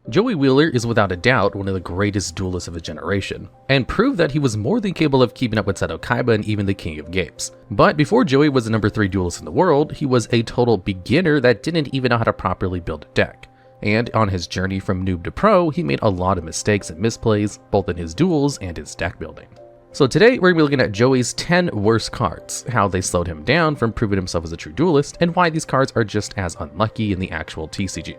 Joey Wheeler is without a doubt one of the greatest duelists of his generation, and proved that he was more than capable of keeping up with Seto Kaiba and even the King of Games. But before Joey was the number 3 duelist in the world, he was a total beginner that didn't even know how to properly build a deck. And on his journey from noob to pro, he made a lot of mistakes and misplays, both in his duels and his deck building. So today we're going to be looking at Joey's 10 worst cards, how they slowed him down from proving himself as a true duelist, and why these cards are just as unlucky in the actual TCG.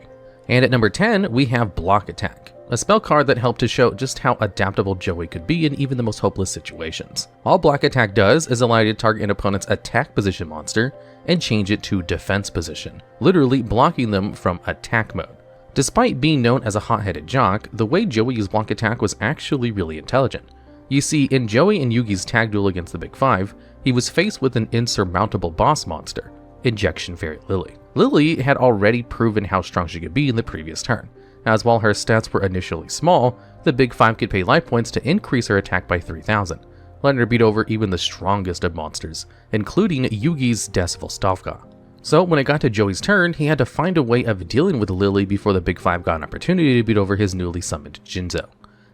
And at number 10, we have Block Attack, a spell card that helped to show just how adaptable Joey could be in even the most hopeless situations. All Block Attack does is allow you to target an opponent's attack position monster and change it to defense position, literally blocking them from attack mode. Despite being known as a hot-headed jock, the way Joey used Block Attack was actually really intelligent. You see, in Joey and Yugi's tag duel against the Big Five, he was faced with an insurmountable boss monster, Injection Fairy Lily. Lily had already proven how strong she could be in the previous turn, as while her stats were initially small, the Big Five could pay life points to increase her attack by 3,000, letting her beat over even the strongest of monsters, including Yugi's Decibel Stavka. So when it got to Joey's turn, he had to find a way of dealing with Lily before the Big Five got an opportunity to beat over his newly summoned Jinzo.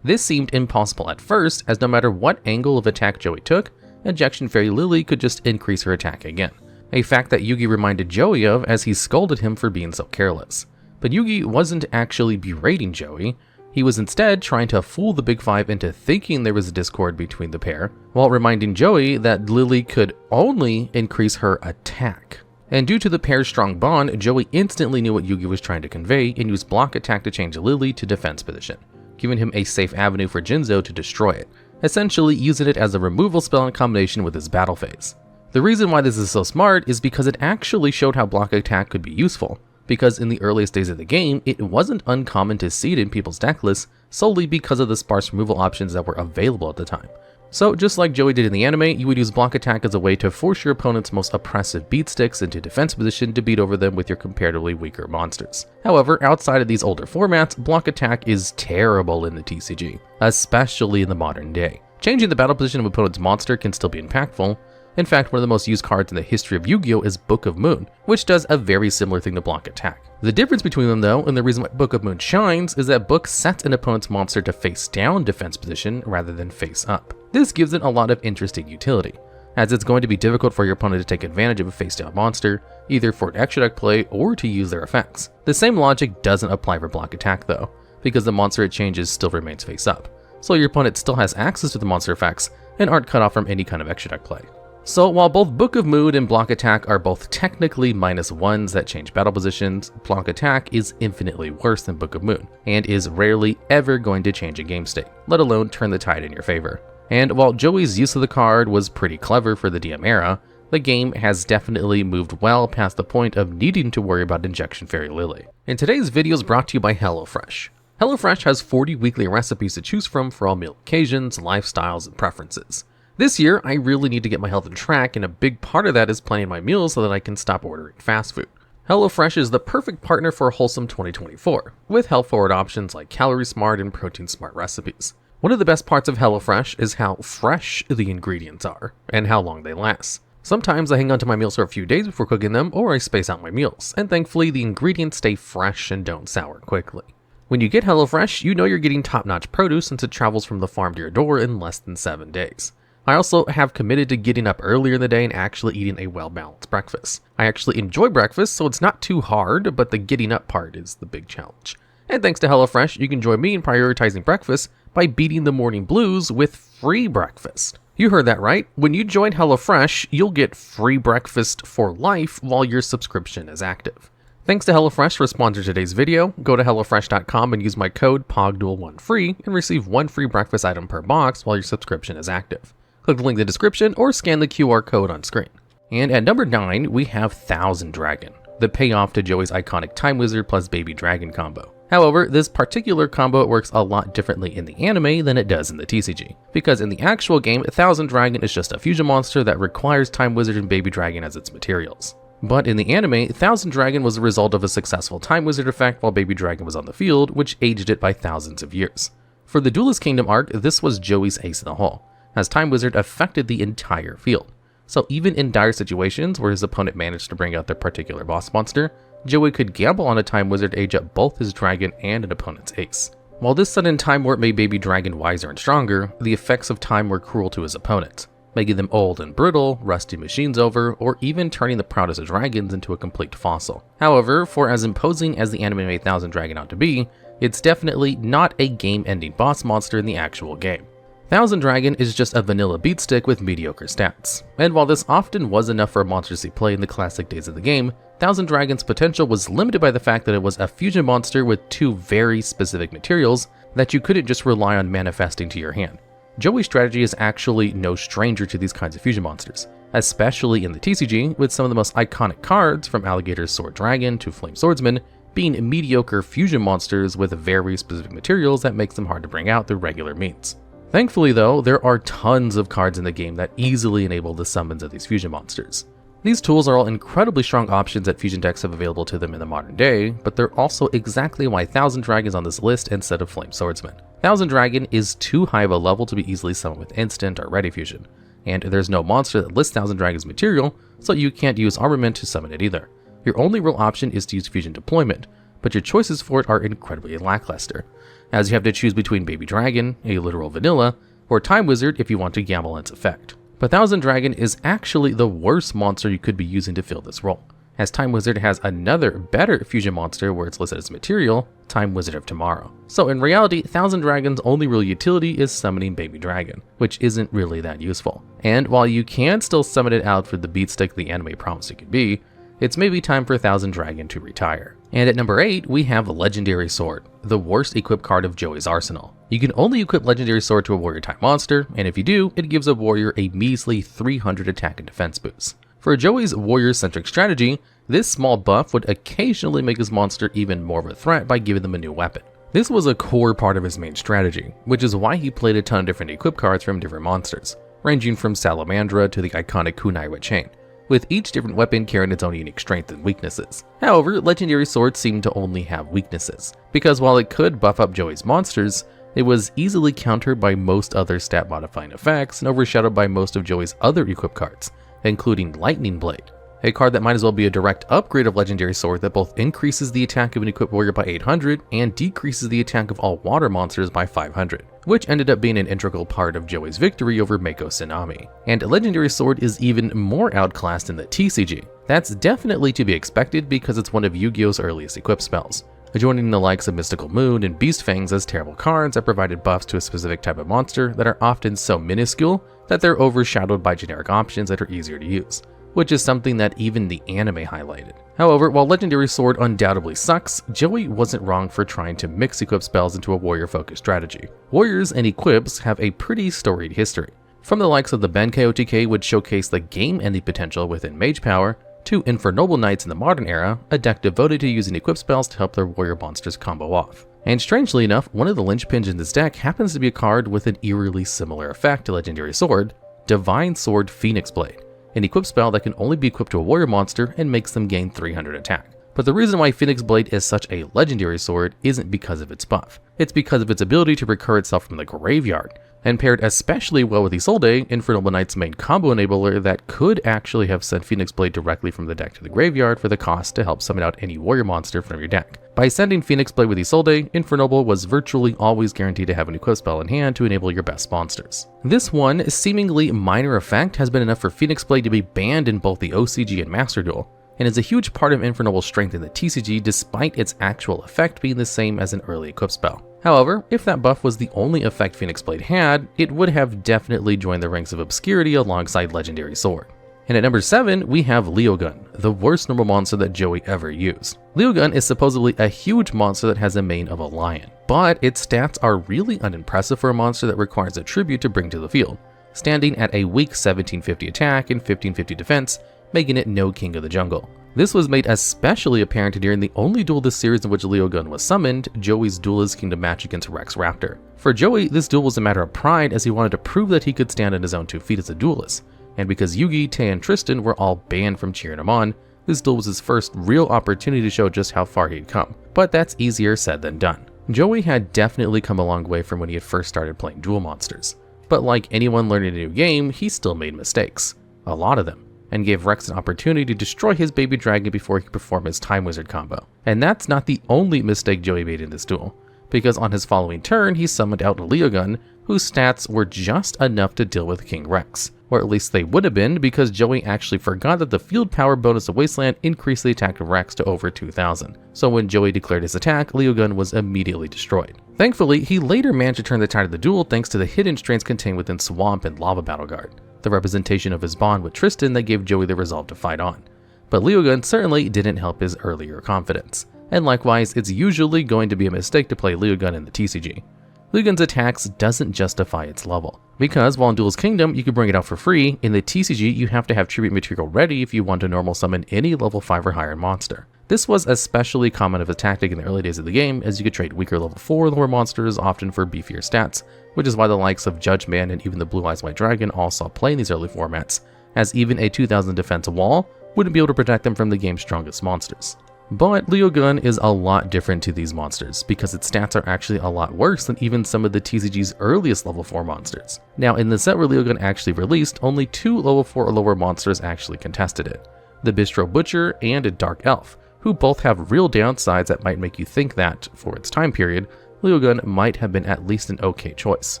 This seemed impossible at first, as no matter what angle of attack Joey took, Injection Fairy Lily could just increase her attack again, a fact that Yugi reminded Joey of as he scolded him for being so careless. But Yugi wasn't actually berating Joey, he was instead trying to fool the Big Five into thinking there was a discord between the pair, while reminding Joey that Lily could only increase her attack. And due to the pair's strong bond, Joey instantly knew what Yugi was trying to convey and used Block Attack to change Lily to defense position, giving him a safe avenue for Jinzo to destroy it, essentially using it as a removal spell in combination with his battle phase. The reason why this is so smart is because it actually showed how Block Attack could be useful, because in the earliest days of the game, it wasn't uncommon to see it in people's deck lists solely because of the sparse removal options that were available at the time. So just like Joey did in the anime, you would use Block Attack as a way to force your opponent's most oppressive beat sticks into defense position to beat over them with your comparatively weaker monsters. However, outside of these older formats, Block Attack is terrible in the TCG, especially in the modern day. Changing the battle position of opponent's monster can still be impactful. In fact, one of the most used cards in the history of Yu-Gi-Oh! Is Book of Moon, which does a very similar thing to Block Attack. The difference between them though, and the reason why Book of Moon shines, is that Book sets an opponent's monster to face down defense position rather than face up. This gives it a lot of interesting utility, as it's going to be difficult for your opponent to take advantage of a face down monster, either for an extra deck play or to use their effects. The same logic doesn't apply for Block Attack though, because the monster it changes still remains face up, so your opponent still has access to the monster effects and aren't cut off from any kind of extra deck play. So while both Book of Moon and Block Attack are both technically -1s that change battle positions, Block Attack is infinitely worse than Book of Moon, and is rarely ever going to change a game state, let alone turn the tide in your favor. And while Joey's use of the card was pretty clever for the DM era, the game has definitely moved well past the point of needing to worry about Injection Fairy Lily. And today's video is brought to you by HelloFresh. HelloFresh has 40 weekly recipes to choose from for all meal occasions, lifestyles, and preferences. This year, I really need to get my health on track, and a big part of that is planning my meals so that I can stop ordering fast food. HelloFresh is the perfect partner for a wholesome 2024, with health-forward options like Calorie Smart and Protein Smart recipes. One of the best parts of HelloFresh is how fresh the ingredients are, and how long they last. Sometimes I hang on to my meals for a few days before cooking them, or I space out my meals, and thankfully the ingredients stay fresh and don't sour quickly. When you get HelloFresh, you know you're getting top-notch produce since it travels from the farm to your door in less than 7 days. I also have committed to getting up earlier in the day and actually eating a well-balanced breakfast. I actually enjoy breakfast, so it's not too hard, but the getting up part is the big challenge. And thanks to HelloFresh, you can join me in prioritizing breakfast by beating the morning blues with free breakfast. You heard that right. When you join HelloFresh, you'll get free breakfast for life while your subscription is active. Thanks to HelloFresh for sponsoring today's video. Go to HelloFresh.com and use my code POGDUEL1FREE and receive 1 free breakfast item per box while your subscription is active. Click the link in the description or scan the QR code on screen. And at number 9, we have Thousand Dragon, the payoff to Joey's iconic Time Wizard plus Baby Dragon combo. However, this particular combo works a lot differently in the anime than it does in the TCG, because in the actual game, Thousand Dragon is just a fusion monster that requires Time Wizard and Baby Dragon as its materials. But in the anime, Thousand Dragon was the result of a successful Time Wizard effect while Baby Dragon was on the field, which aged it by thousands of years. For the Duelist Kingdom arc, this was Joey's ace in the hole, as Time Wizard affected the entire field. So even in dire situations where his opponent managed to bring out their particular boss monster, Joey could gamble on a time wizard to age up both his dragon and an opponent's ace. While this sudden time warp made Baby Dragon wiser and stronger, the effects of time were cruel to his opponents, making them old and brittle, rusty machines over, or even turning the proudest of dragons into a complete fossil. However, for as imposing as the anime made Thousand Dragon out to be, it's definitely not a game-ending boss monster in the actual game. Thousand Dragon is just a vanilla beatstick with mediocre stats, and while this often was enough for a monster to see play in the classic days of the game, Thousand Dragon's potential was limited by the fact that it was a fusion monster with two very specific materials that you couldn't just rely on manifesting to your hand. Joey's strategy is actually no stranger to these kinds of fusion monsters, especially in the TCG, with some of the most iconic cards from Alligator's Sword Dragon to Flame Swordsman being mediocre fusion monsters with very specific materials that makes them hard to bring out through regular means. Thankfully though, there are tons of cards in the game that easily enable the summons of these fusion monsters. These tools are all incredibly strong options that fusion decks have available to them in the modern day, but they're also exactly why Thousand Dragon is on this list instead of Flame Swordsman. Thousand Dragon is too high of a level to be easily summoned with instant or ready fusion, and there's no monster that lists Thousand Dragon's material, so you can't use armament to summon it either. Your only real option is to use fusion deployment, but your choices for it are incredibly lackluster, as you have to choose between Baby Dragon, a literal vanilla, or Time Wizard if you want to gamble on its effect. But Thousand Dragon is actually the worst monster you could be using to fill this role, as Time Wizard has another better fusion monster where it's listed as material, Time Wizard of Tomorrow. So in reality, Thousand Dragon's only real utility is summoning Baby Dragon, which isn't really that useful. And while you can still summon it out for the beatstick the anime promised it could be, it's maybe time for Thousand Dragon to retire. And at number 8, we have Legendary Sword, the worst equipped card of Joey's arsenal. You can only equip Legendary Sword to a warrior type monster, and if you do, it gives a warrior a measly 300 attack and defense boost. For Joey's warrior-centric strategy, this small buff would occasionally make his monster even more of a threat by giving them a new weapon. This was a core part of his main strategy, which is why he played a ton of different equip cards from different monsters, ranging from Salamandra to the iconic Kunai chain, with each different weapon carrying its own unique strengths and weaknesses. However, Legendary Sword seemed to only have weaknesses, because while it could buff up Joey's monsters, it was easily countered by most other stat modifying effects and overshadowed by most of Joey's other equip cards, including Lightning Blade, a card that might as well be a direct upgrade of Legendary Sword that both increases the attack of an equipped warrior by 800 and decreases the attack of all water monsters by 500, which ended up being an integral part of Joey's victory over Mako Tsunami. And Legendary Sword is even more outclassed in the TCG. That's definitely to be expected because it's one of Yu-Gi-Oh's earliest equipped spells, joining the likes of Mystical Moon and Beast Fangs as terrible cards that provided buffs to a specific type of monster that are often so minuscule that they're overshadowed by generic options that are easier to use, which is something that even the anime highlighted. However, while Legendary Sword undoubtedly sucks, Joey wasn't wrong for trying to mix equip spells into a warrior-focused strategy. Warriors and equips have a pretty storied history, from the likes of the Benkei OTK, which showcased the game-ending potential within Mage Power, to Infernoble Knights in the modern era, a deck devoted to using equip spells to help their warrior monsters combo off. And strangely enough, one of the linchpins in this deck happens to be a card with an eerily similar effect to Legendary Sword, Divine Sword Phoenix Blade, an equipped spell that can only be equipped to a warrior monster and makes them gain 300 attack. But the reason why Phoenix Blade is such a legendary sword isn't because of its buff. It's because of its ability to recur itself from the graveyard, and paired especially well with Isolde, Infernoble Knight's main combo enabler that could actually have sent Phoenix Blade directly from the deck to the graveyard for the cost to help summon out any warrior monster from your deck. By sending Phoenix Blade with Isolde, Infernoble was virtually always guaranteed to have an equipped spell in hand to enable your best monsters. This one seemingly minor effect has been enough for Phoenix Blade to be banned in both the OCG and Master Duel, and is a huge part of Infernoble's strength in the TCG despite its actual effect being the same as an early equipped spell. However, if that buff was the only effect Phoenix Blade had, it would have definitely joined the ranks of obscurity alongside Legendary Sword. And at number 7, we have Leogun, the worst normal monster that Joey ever used. Leogun is supposedly a huge monster that has a mane of a lion, but its stats are really unimpressive for a monster that requires a tribute to bring to the field, standing at a weak 1750 attack and 1550 defense, making it no king of the jungle. This was made especially apparent during the only duel this series in which Leogun was summoned, Joey's Duelist Kingdom match against Rex Raptor. For Joey, this duel was a matter of pride as he wanted to prove that he could stand on his own 2 feet as a duelist, and because Yugi, Tay, and Tristan were all banned from cheering him on, this duel was his first real opportunity to show just how far he'd come. But that's easier said than done. Joey had definitely come a long way from when he had first started playing duel monsters, but like anyone learning a new game, he still made mistakes. A lot of them. and gave Rex an opportunity to destroy his baby dragon before he could perform his Time Wizard combo. And that's not the only mistake Joey made in this duel, because on his following turn he summoned out Leogun, whose stats were just enough to deal with King Rex. Or at least they would have been, because Joey actually forgot that the field power bonus of Wasteland increased the attack of Rex to over 2000. So when Joey declared his attack, Leogun was immediately destroyed. Thankfully, he later managed to turn the tide of the duel thanks to the hidden strengths contained within Swamp and Lava Battle Guard, the representation of his bond with Tristan that gave Joey the resolve to fight on. But Leogun certainly didn't help his earlier confidence. And likewise, it's usually going to be a mistake to play Leogun in the TCG. Leogun's attacks doesn't justify its level, because while in Duelist Kingdom you can bring it out for free, in the TCG you have to have tribute material ready if you want to normal summon any level 5 or higher monster. This was especially common of a tactic in the early days of the game, as you could trade weaker level 4 lower monsters often for beefier stats, which is why the likes of Judgment and even the Blue Eyes White Dragon all saw play in these early formats, as even a 2000 defense wall wouldn't be able to protect them from the game's strongest monsters. But Leogun is a lot different to these monsters, because its stats are actually a lot worse than even some of the TCG's earliest level 4 monsters. Now, in the set where Leogun actually released, only 2 level 4 or lower monsters actually contested it, the Bistro Butcher and a Dark Elf, who both have real downsides that might make you think that, for its time period, Leogun might have been at least an okay choice.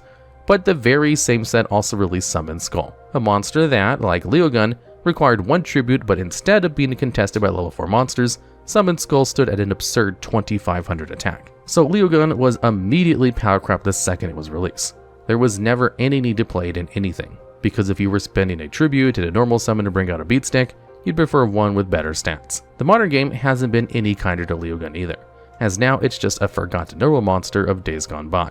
But the very same set also released Summon Skull, a monster that, like Leogun, required 1 tribute, but instead of being contested by level 4 monsters, Summon Skull stood at an absurd 2500 attack. So Leogun was immediately power crept the second it was released. There was never any need to play it in anything, because if you were spending a tribute and a normal summon to bring out a beat stick, you'd prefer one with better stats. The modern game hasn't been any kinder to Leogun either, as now it's just a forgotten normal monster of days gone by.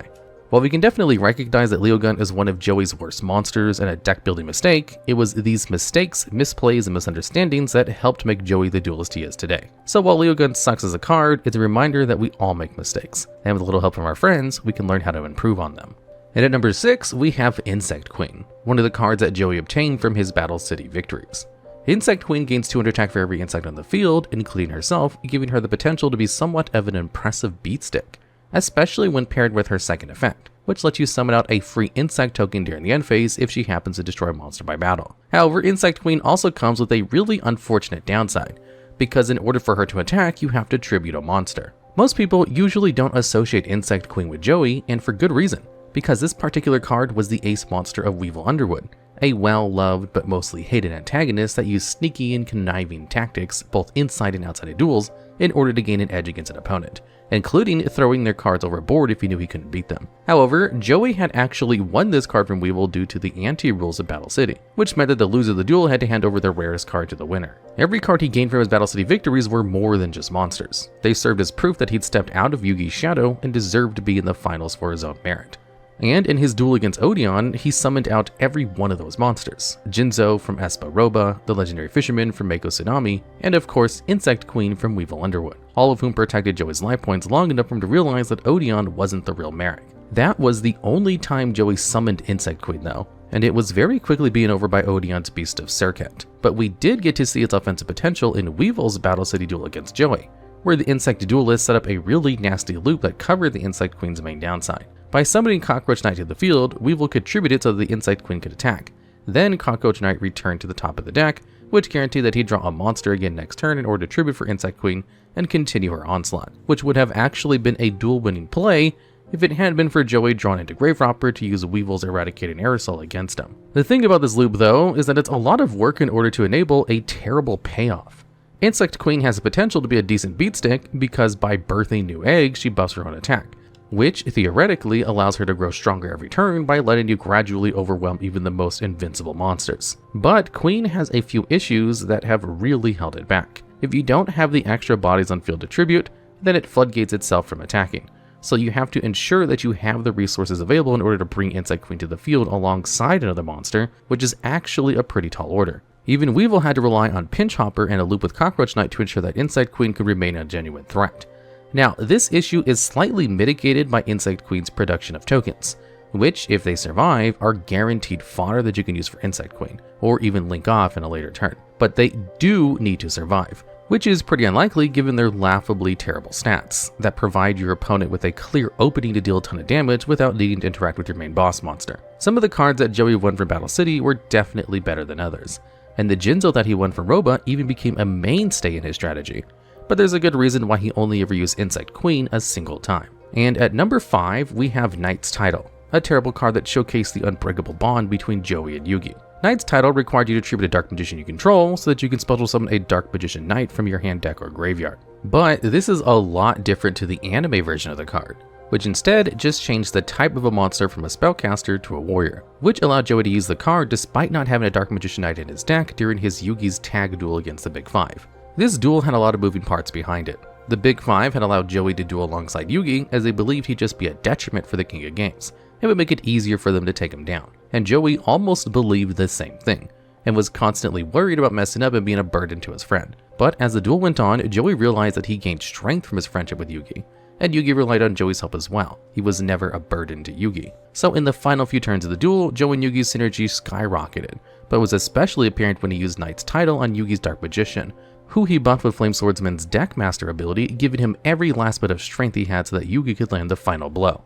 While we can definitely recognize that Leogun is one of Joey's worst monsters and a deck building mistake, it was these mistakes, misplays, and misunderstandings that helped make Joey the duelist he is today. So while Leogun sucks as a card, it's a reminder that we all make mistakes, and with a little help from our friends, we can learn how to improve on them. And at number 6, we have Insect Queen, one of the cards that Joey obtained from his Battle City victories. Insect Queen gains 200 attack for every insect on the field, including herself, giving her the potential to be somewhat of an impressive beat stick, especially when paired with her second effect, which lets you summon out a free insect token during the end phase if she happens to destroy a monster by battle. However, Insect Queen also comes with a really unfortunate downside, because in order for her to attack, you have to tribute a monster. Most people usually don't associate Insect Queen with Joey, and for good reason, because this particular card was the ace monster of Weevil Underwood, a well-loved but mostly hated antagonist that used sneaky and conniving tactics both inside and outside of duels in order to gain an edge against an opponent, including throwing their cards overboard if he knew he couldn't beat them. However, Joey had actually won this card from Weevil due to the anti-rules of Battle City, which meant that the loser of the duel had to hand over their rarest card to the winner. Every card he gained from his Battle City victories were more than just monsters. They served as proof that he'd stepped out of Yugi's shadow and deserved to be in the finals for his own merit. And in his duel against Odeon, he summoned out every one of those monsters. Jinzo from Espa Roba, the legendary fisherman from Mako Tsunami, and of course Insect Queen from Weevil Underwood, all of whom protected Joey's life points long enough for him to realize that Odeon wasn't the real Merrick. That was the only time Joey summoned Insect Queen though, and it was very quickly being over by Odeon's Beast of Serket. But we did get to see its offensive potential in Weevil's Battle City duel against Joey, where the Insect Duelist set up a really nasty loop that covered the Insect Queen's main downside. By summoning Cockroach Knight to the field, Weevil contributed so that the Insect Queen could attack. Then Cockroach Knight returned to the top of the deck, which guaranteed that he'd draw a monster again next turn in order to tribute for Insect Queen and continue her onslaught, which would have actually been a duel-winning play if it hadn't been for Joey drawn into Graverhopper to use Weevil's Eradicating Aerosol against him. The thing about this loop though is that it's a lot of work in order to enable a terrible payoff. Insect Queen has the potential to be a decent beat stick because by birthing new eggs she buffs her own attack, which theoretically allows her to grow stronger every turn by letting you gradually overwhelm even the most invincible monsters. But Queen has a few issues that have really held it back. If you don't have the extra bodies on field to tribute, then it floodgates itself from attacking. So you have to ensure that you have the resources available in order to bring Insect Queen to the field alongside another monster, which is actually a pretty tall order. Even Weevil had to rely on Pinch Hopper and a loop with Cockroach Knight to ensure that Insect Queen could remain a genuine threat. Now, this issue is slightly mitigated by Insect Queen's production of tokens, which, if they survive, are guaranteed fodder that you can use for Insect Queen, or even link off in a later turn. But they do need to survive, which is pretty unlikely given their laughably terrible stats, that provide your opponent with a clear opening to deal a ton of damage without needing to interact with your main boss monster. Some of the cards that Joey won from Battle City were definitely better than others, and the Jinzo that he won from Roba even became a mainstay in his strategy. But there's a good reason why he only ever used Insect Queen a single time. And at number 5, we have Knight's Title, a terrible card that showcased the unbreakable bond between Joey and Yugi. Knight's Title required you to tribute a Dark Magician you control so that you can special summon a Dark Magician Knight from your hand, deck, or graveyard. But this is a lot different to the anime version of the card, which instead just changed the type of a monster from a spellcaster to a warrior, which allowed Joey to use the card despite not having a Dark Magician Knight in his deck during his Yugi's tag duel against the Big Five. This duel had a lot of moving parts behind it. The Big Five had allowed Joey to duel alongside Yugi as they believed he'd just be a detriment for the King of Games. It would make it easier for them to take him down. And Joey almost believed the same thing, and was constantly worried about messing up and being a burden to his friend. But as the duel went on, Joey realized that he gained strength from his friendship with Yugi, and Yugi relied on Joey's help as well. He was never a burden to Yugi. So in the final few turns of the duel, Joey and Yugi's synergy skyrocketed, but was especially apparent when he used Knight's Title on Yugi's Dark Magician, who he buffed with Flame Swordsman's Deckmaster ability, giving him every last bit of strength he had so that Yugi could land the final blow.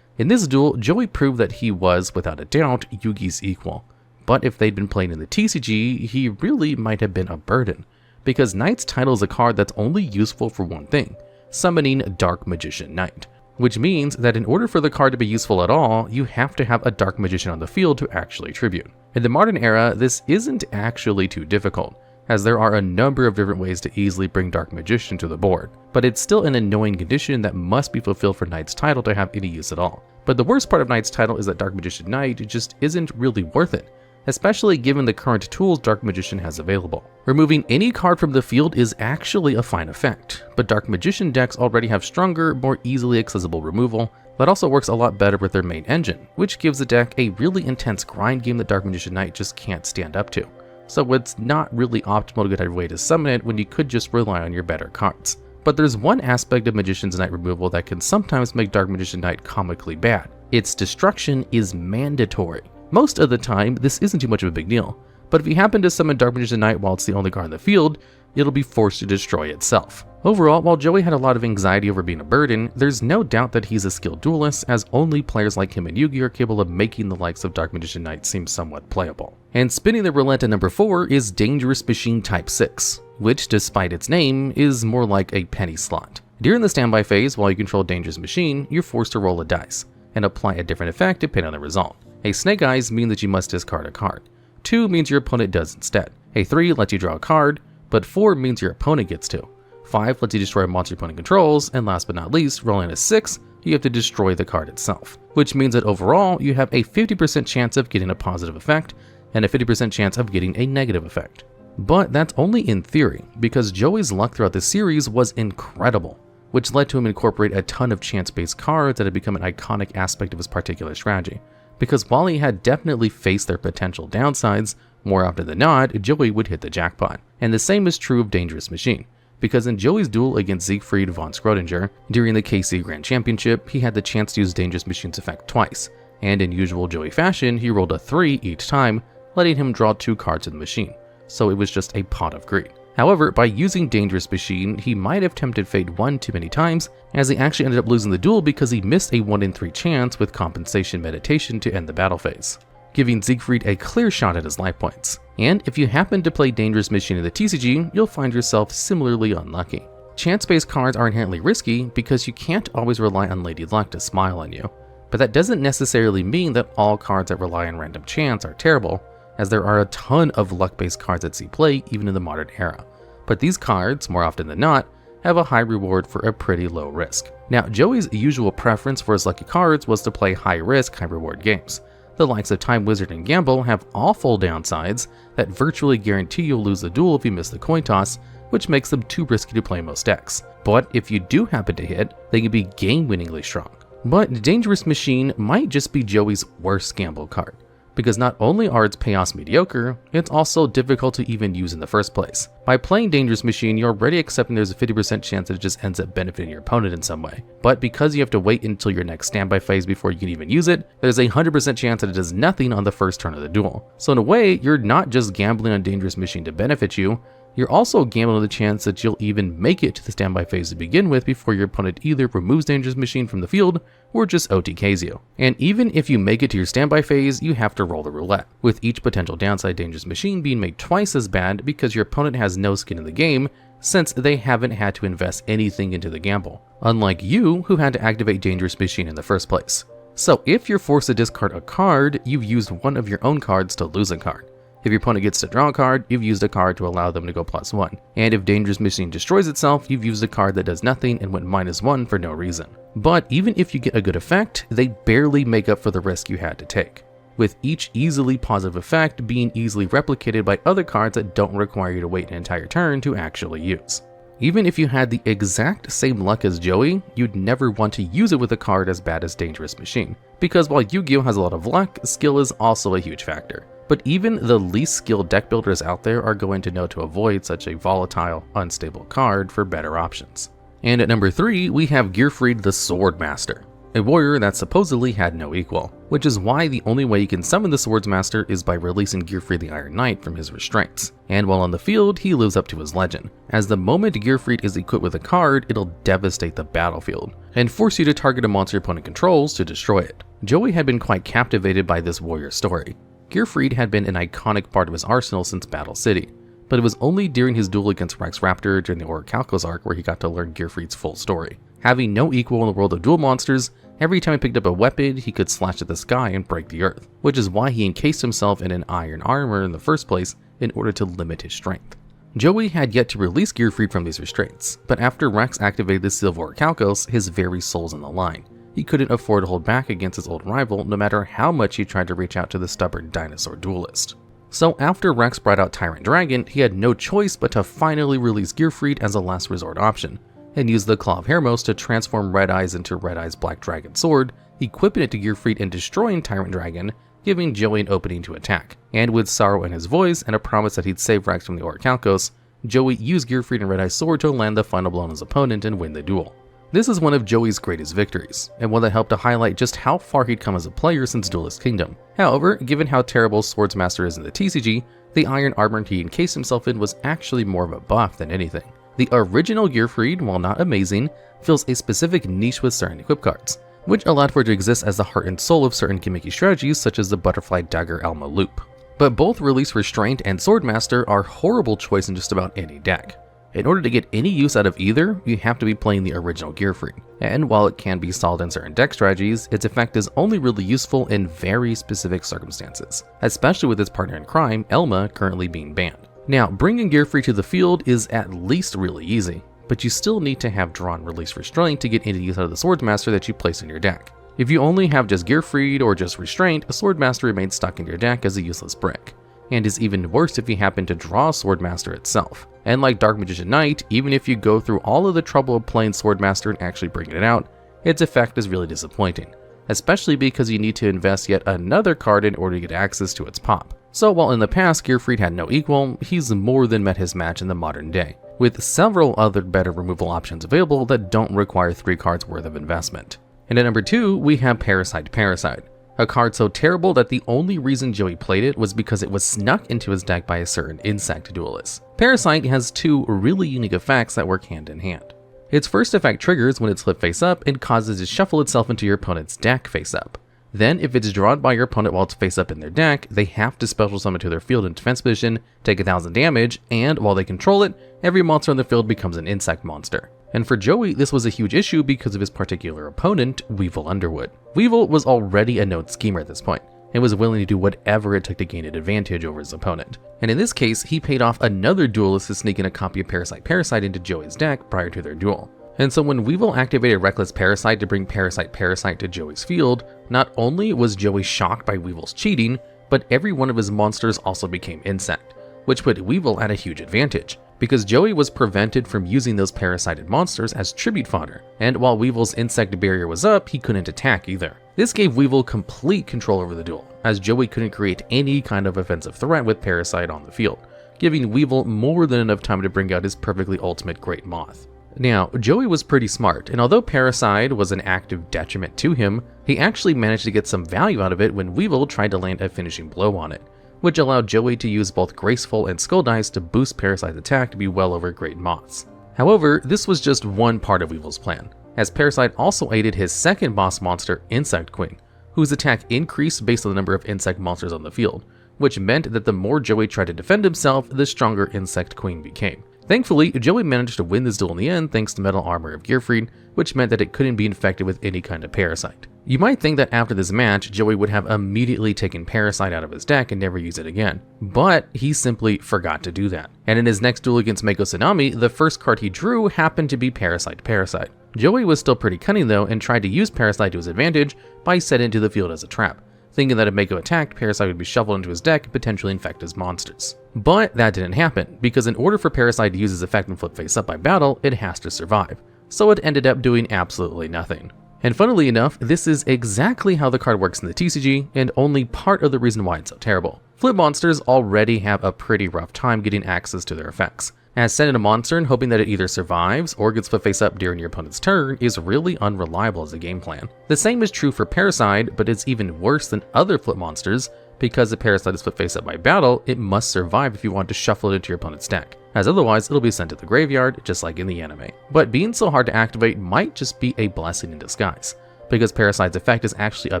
In this duel, Joey proved that he was, without a doubt, Yugi's equal. But if they'd been playing in the TCG, he really might have been a burden, because Knight's Title is a card that's only useful for one thing: summoning Dark Magician Knight. Which means that in order for the card to be useful at all, you have to have a Dark Magician on the field to actually tribute. In the modern era, this isn't actually too difficult, as there are a number of different ways to easily bring Dark Magician to the board, but it's still an annoying condition that must be fulfilled for Knight's Title to have any use at all. But the worst part of Knight's Title is that Dark Magician Knight just isn't really worth it, especially given the current tools Dark Magician has available. Removing any card from the field is actually a fine effect, but Dark Magician decks already have stronger, more easily accessible removal that also works a lot better with their main engine, which gives the deck a really intense grind game that Dark Magician Knight just can't stand up to. So it's not really optimal to get a way to summon it when you could just rely on your better cards. But there's one aspect of Magician's Knight removal that can sometimes make Dark Magician Knight comically bad. Its destruction is mandatory. Most of the time, this isn't too much of a big deal, but if you happen to summon Dark Magician Knight while it's the only card in the field, it'll be forced to destroy itself. Overall, while Joey had a lot of anxiety over being a burden, there's no doubt that he's a skilled duelist, as only players like him and Yugi are capable of making the likes of Dark Magician Knight seem somewhat playable. And spinning the roulette at number 4 is Dangerous Machine Type 6, which, despite its name, is more like a penny slot. During the standby phase, while you control Dangerous Machine, you're forced to roll a dice and apply a different effect depending on the result. A Snake Eyes means that you must discard a card. 2 means your opponent does instead. A 3 lets you draw a card, but 4 means your opponent gets to. 5 lets you destroy a monster your opponent controls, and last but not least, rolling a 6, you have to destroy the card itself. Which means that overall, you have a 50% chance of getting a positive effect, and a 50% chance of getting a negative effect. But that's only in theory, because Joey's luck throughout the series was incredible, which led to him incorporate a ton of chance-based cards that had become an iconic aspect of his particular strategy. Because while he had definitely faced their potential downsides, more often than not, Joey would hit the jackpot. And the same is true of Dangerous Machine, because in Joey's duel against Siegfried von Schrödinger during the KC Grand Championship, he had the chance to use Dangerous Machine's effect twice, and in usual Joey fashion, he rolled a 3 each time, letting him draw 2 cards in the machine, so it was just a pot of greed. However, by using Dangerous Machine, he might have tempted fate one too many times, as he actually ended up losing the duel because he missed a 1 in 3 chance with Compensation Meditation to end the battle phase, giving Siegfried a clear shot at his life points. And if you happen to play Dangerous Machine in the TCG, you'll find yourself similarly unlucky. Chance-based cards are inherently risky because you can't always rely on Lady Luck to smile on you, but that doesn't necessarily mean that all cards that rely on random chance are terrible, as there are a ton of luck-based cards that see play even in the modern era. But these cards, more often than not, have a high reward for a pretty low risk. Now, Joey's usual preference for his lucky cards was to play high-risk, high-reward games. The likes of Time Wizard and Gamble have awful downsides that virtually guarantee you'll lose the duel if you miss the coin toss, which makes them too risky to play in most decks. But if you do happen to hit, they can be game-winningly strong. But Dangerous Machine might just be Joey's worst gamble card, because not only are its payoffs mediocre, it's also difficult to even use in the first place. By playing Dangerous Machine, you're already accepting there's a 50% chance that it just ends up benefiting your opponent in some way. But because you have to wait until your next standby phase before you can even use it, there's a 100% chance that it does nothing on the first turn of the duel. So in a way, you're not just gambling on Dangerous Machine to benefit you, You're also gambling with the chance that you'll even make it to the standby phase to begin with before your opponent either removes Dangerous Machine from the field or just OTKs you. And even if you make it to your standby phase, you have to roll the roulette, with each potential downside Dangerous Machine being made twice as bad because your opponent has no skin in the game since they haven't had to invest anything into the gamble, unlike you who had to activate Dangerous Machine in the first place. So if you're forced to discard a card, you've used one of your own cards to lose a card. If your opponent gets to draw a card, you've used a card to allow them to go +1. And if Dangerous Machine destroys itself, you've used a card that does nothing and went -1 for no reason. But even if you get a good effect, they barely make up for the risk you had to take, with each easily positive effect being easily replicated by other cards that don't require you to wait an entire turn to actually use. Even if you had the exact same luck as Joey, you'd never want to use it with a card as bad as Dangerous Machine, because while Yu-Gi-Oh has a lot of luck, skill is also a huge factor. But even the least skilled deck builders out there are going to know to avoid such a volatile, unstable card for better options. And at number 3, we have Gearfried The Swordmaster, a warrior that supposedly had no equal, which is why the only way you can summon the Swordsmaster is by releasing Gearfried the Iron Knight from his restraints. And while on the field, he lives up to his legend, as the moment Gearfried is equipped with a card, it'll devastate the battlefield, and force you to target a monster your opponent controls to destroy it. Joey had been quite captivated by this warrior story. Gearfried had been an iconic part of his arsenal since Battle City, but it was only during his duel against Rex Raptor during the Orichalcos arc where he got to learn Gearfried's full story. Having no equal in the world of duel monsters, every time he picked up a weapon, he could slash at the sky and break the earth, which is why he encased himself in an iron armor in the first place in order to limit his strength. Joey had yet to release Gearfried from these restraints, but after Rex activated the Seal of Orichalcos, his very soul's on the line. He couldn't afford to hold back against his old rival no matter how much he tried to reach out to the stubborn dinosaur duelist. So after Rex brought out Tyrant Dragon, he had no choice but to finally release Gearfried as a last resort option, and use the Claw of Hermos to transform Red Eyes into Red Eyes Black Dragon Sword, equipping it to Gearfried and destroying Tyrant Dragon, giving Joey an opening to attack. And with sorrow in his voice and a promise that he'd save Rex from the Orichalcos, Joey used Gearfried and Red Eyes Sword to land the final blow on his opponent and win the duel. This is one of Joey's greatest victories, and one that helped to highlight just how far he'd come as a player since Duelist Kingdom. However, given how terrible Swordsmaster is in the TCG, the iron armor he encased himself in was actually more of a buff than anything. The original Gearfried, while not amazing, fills a specific niche with certain equip cards, which allowed for it to exist as the heart and soul of certain gimmicky strategies such as the Butterfly Dagger Alma Loop. But both Release Restraint and Swordmaster are horrible choice in just about any deck. In order to get any use out of either, you have to be playing the original Gearfried, and while it can be solid in certain deck strategies, its effect is only really useful in very specific circumstances, especially with its partner in crime, Elma, currently being banned. Now, bringing Gearfried to the field is at least really easy, but you still need to have drawn Release Restraint to get any use out of the Swordsmaster that you place in your deck. If you only have just Gearfried or just Restraint, a Swordmaster remains stuck in your deck as a useless brick, and is even worse if you happen to draw Swordmaster itself. And like Dark Magician Knight, even if you go through all of the trouble of playing Swordmaster and actually bringing it out, its effect is really disappointing, especially because you need to invest yet another card in order to get access to its pop. So while in the past Gearfried had no equal, he's more than met his match in the modern day, with several other better removal options available that don't require 3 cards worth of investment. And at number 2, we have Parasite Paracide, a card so terrible that the only reason Joey played it was because it was snuck into his deck by a certain insect duelist. Parasite has 2 really unique effects that work hand in hand. Its first effect triggers when it's flipped face up and causes it to shuffle itself into your opponent's deck face up. Then, if it's drawn by your opponent while it's face up in their deck, they have to special summon to their field in defense position, take 1000 damage, and while they control it, every monster on the field becomes an insect monster. And for Joey, this was a huge issue because of his particular opponent, Weevil Underwood. Weevil was already a known schemer at this point, and was willing to do whatever it took to gain an advantage over his opponent. And in this case, he paid off another duelist to sneak in a copy of Parasite Paracide into Joey's deck prior to their duel. And so when Weevil activated Reckless Parasite to bring Parasite Paracide to Joey's field, not only was Joey shocked by Weevil's cheating, but every one of his monsters also became insect, which put Weevil at a huge advantage, because Joey was prevented from using those parasited monsters as tribute fodder, and while Weevil's insect barrier was up, he couldn't attack either. This gave Weevil complete control over the duel, as Joey couldn't create any kind of offensive threat with Parasite on the field, giving Weevil more than enough time to bring out his perfectly ultimate Great Moth. Now, Joey was pretty smart, and although Parasite was an active detriment to him, he actually managed to get some value out of it when Weevil tried to land a finishing blow on it, which allowed Joey to use both Graceful and Skull Dice to boost Parasite's attack to be well over Great Moths. However, this was just one part of Weevil's plan, as Parasite also aided his second boss monster, Insect Queen, whose attack increased based on the number of insect monsters on the field, which meant that the more Joey tried to defend himself, the stronger Insect Queen became. Thankfully, Joey managed to win this duel in the end thanks to Metal Armor of Gearfried, which meant that it couldn't be infected with any kind of parasite. You might think that after this match, Joey would have immediately taken Parasite out of his deck and never use it again, but he simply forgot to do that. And in his next duel against Mako Tsunami, the first card he drew happened to be Parasite Paracide. Joey was still pretty cunning though and tried to use Parasite to his advantage by setting it into the field as a trap, thinking that if Mako attacked, Parasite would be shuffled into his deck and potentially infect his monsters. But that didn't happen, because in order for Parasite to use his effect and flip face up by battle, it has to survive. So it ended up doing absolutely nothing. And funnily enough, this is exactly how the card works in the TCG, and only part of the reason why it's so terrible. Flip monsters already have a pretty rough time getting access to their effects, as sending a monster and hoping that it either survives or gets flip face up during your opponent's turn is really unreliable as a game plan. The same is true for Parasite, but it's even worse than other flip monsters, because if Parasite is flip face up by battle, it must survive if you want to shuffle it into your opponent's deck, as otherwise it'll be sent to the graveyard just like in the anime. But being so hard to activate might just be a blessing in disguise, because Parasite's effect is actually a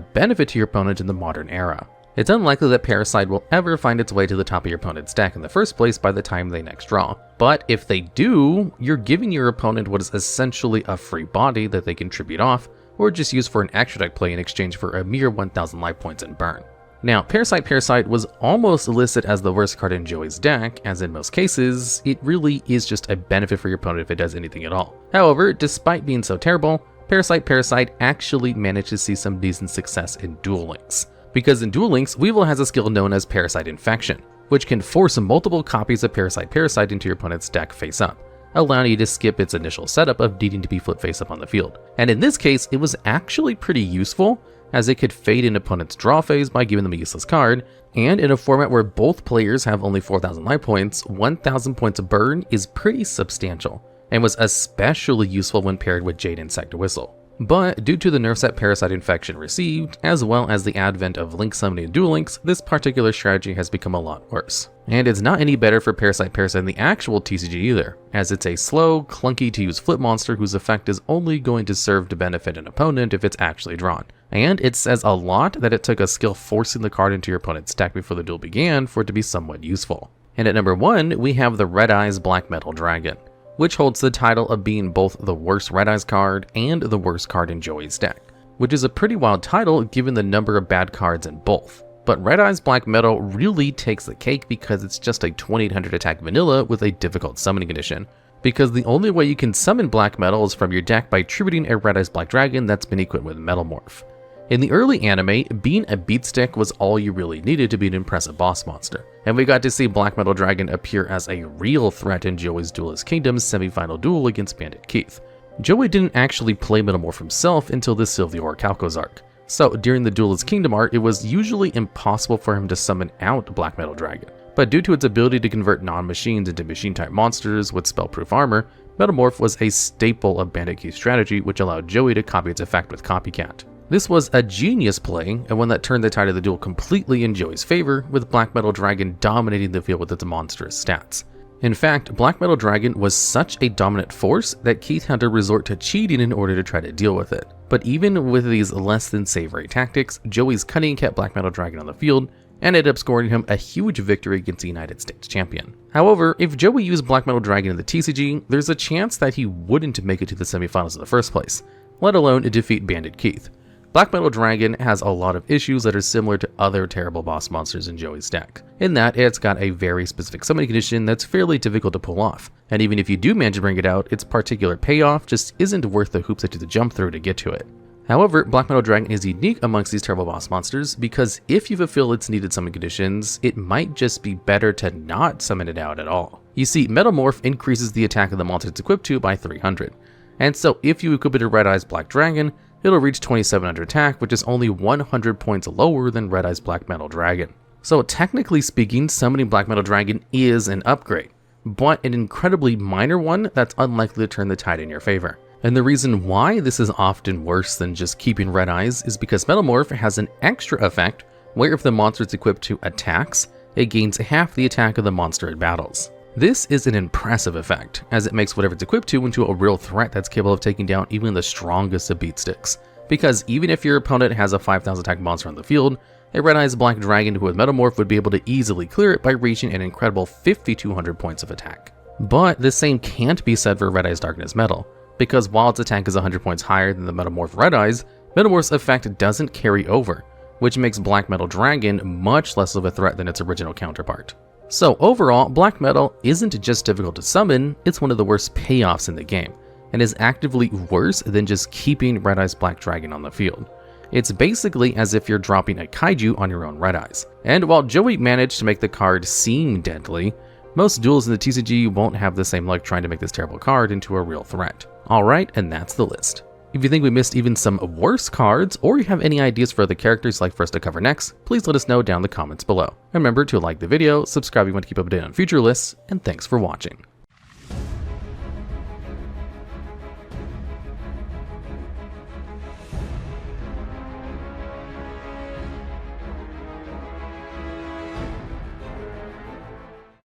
benefit to your opponent in the modern era. It's unlikely that Parasite will ever find its way to the top of your opponent's deck in the first place by the time they next draw. But if they do, you're giving your opponent what is essentially a free body that they can tribute off, or just use for an extra deck play in exchange for a mere 1000 life points and burn. Now, Parasite Paracide was almost listed as the worst card in Joey's deck, as in most cases, it really is just a benefit for your opponent if it does anything at all. However, despite being so terrible, Parasite Paracide actually managed to see some decent success in Duel Links. Because in Duel Links, Weevil has a skill known as Parasite Infection, which can force multiple copies of Parasite Paracide into your opponent's deck face up, allowing you to skip its initial setup of needing to be flip face up on the field. And in this case, it was actually pretty useful, as it could fade an opponent's draw phase by giving them a useless card, and in a format where both players have only 4000 life points, 1000 points of burn is pretty substantial, and was especially useful when paired with Jade Insect Whistle. But due to the nerfs that Parasite Infection received, as well as the advent of Link Summoning and Duel Links, this particular strategy has become a lot worse. And it's not any better for Parasite Paracide in the actual TCG either, as it's a slow, clunky to use flip monster whose effect is only going to serve to benefit an opponent if it's actually drawn. And it says a lot that it took a skill forcing the card into your opponent's deck before the duel began for it to be somewhat useful. And at number 1, we have the Red Eyes Black Metal Dragon, which holds the title of being both the worst Red Eyes card and the worst card in Joey's deck, which is a pretty wild title given the number of bad cards in both. But Red Eyes Black Metal really takes the cake because it's just a 2800 attack vanilla with a difficult summoning condition, because the only way you can summon Black Metal is from your deck by tributing a Red Eyes Black Dragon that's been equipped with Metal Morph. In the early anime, being a beat stick was all you really needed to be an impressive boss monster, and we got to see Black Metal Dragon appear as a real threat in Joey's Duelist Kingdom's semi-final duel against Bandit Keith. Joey didn't actually play Metal Morph himself until the Sylvia Orichalcos arc, so during the Duelist Kingdom arc, it was usually impossible for him to summon out Black Metal Dragon. But due to its ability to convert non-machines into machine-type monsters with spell-proof armor, Metal Morph was a staple of Bandit Keith's strategy, which allowed Joey to copy its effect with Copycat. This was a genius play, and one that turned the tide of the duel completely in Joey's favor, with Black Metal Dragon dominating the field with its monstrous stats. In fact, Black Metal Dragon was such a dominant force that Keith had to resort to cheating in order to try to deal with it. But even with these less than savory tactics, Joey's cunning kept Black Metal Dragon on the field, and ended up scoring him a huge victory against the United States champion. However, if Joey used Black Metal Dragon in the TCG, there's a chance that he wouldn't make it to the semifinals in the first place, let alone defeat Bandit Keith. Black Metal Dragon has a lot of issues that are similar to other terrible boss monsters in Joey's deck, in that it's got a very specific summoning condition that's fairly difficult to pull off, and even if you do manage to bring it out, its particular payoff just isn't worth the hoops that you have to jump through to get to it. However, Black Metal Dragon is unique amongst these terrible boss monsters because if you fulfill its needed summon conditions, it might just be better to not summon it out at all. You see, Metal Morph increases the attack of the monster it's equipped to by 300, and so if you equip it to Red Eyes Black Dragon, it'll reach 2700 attack, which is only 100 points lower than Red Eyes Black Metal Dragon. So technically speaking, summoning Black Metal Dragon is an upgrade, but an incredibly minor one that's unlikely to turn the tide in your favor. And the reason why this is often worse than just keeping Red Eyes is because Metal Morph has an extra effect where if the monster it's equipped to attacks, it gains half the attack of the monster it battles. This is an impressive effect, as it makes whatever it's equipped to into a real threat that's capable of taking down even the strongest of beatsticks. Because even if your opponent has a 5,000 attack monster on the field, a Red Eyes Black Dragon who with Metamorph would be able to easily clear it by reaching an incredible 5,200 points of attack. But the same can't be said for Red Eyes Darkness Metal, because while its attack is 100 points higher than the Metamorph Red Eyes, Metamorph's effect doesn't carry over, which makes Black Metal Dragon much less of a threat than its original counterpart. So overall, Black Metal isn't just difficult to summon, it's one of the worst payoffs in the game, and is actively worse than just keeping Red Eyes Black Dragon on the field. It's basically as if you're dropping a kaiju on your own Red Eyes. And while Joey managed to make the card seem deadly, most duels in the TCG won't have the same luck trying to make this terrible card into a real threat. Alright, and that's the list. If you think we missed even some worse cards, or you have any ideas for other characters you'd like for us to cover next, please let us know down in the comments below. Remember to like the video, subscribe if you want to keep up to date on future lists, and thanks for watching.